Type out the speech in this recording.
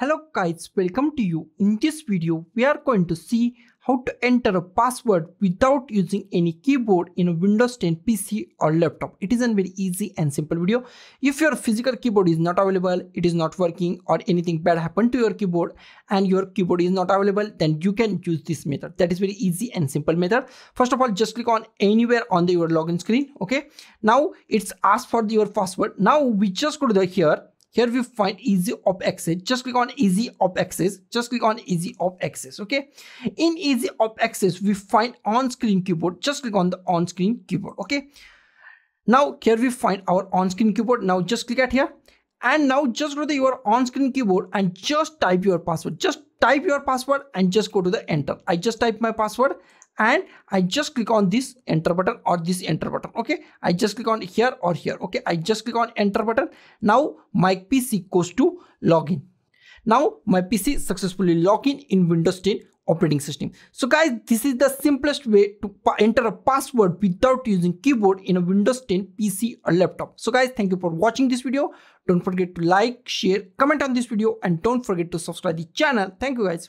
Hello guys, welcome to you. In this video, we are going to see how to enter a password without using any keyboard in a Windows 10 PC or laptop. It is a very easy and simple video. If your physical keyboard is not available, it is not working, or anything bad happened to your keyboard and your keyboard is not available, then you can use this method. That is very easy and simple method. First of all, just click on anywhere on your login screen. Okay. Now it's asked for your password. Now we just go to the Here we find easy of access. Just click on easy of access. Just click on easy of access. Okay. In easy of access, we find on-screen keyboard. Just click on the on-screen keyboard. Okay. Now here we find our on-screen keyboard. Now just click at here. And now just go to your on-screen keyboard and just type your password. Just type your password and just go to the enter. I just type my password and I just click on this enter button or this enter button. Okay, I just click on here or here. Okay, I just click on enter button. Now my PC goes to login. Now my PC successfully login in Windows 10 operating system. So guys, this is the simplest way to enter a password without using keyboard in a Windows 10 PC or laptop. So guys, thank you for watching this video. Don't forget to like, share, comment on this video, and don't forget to subscribe the channel. Thank you guys.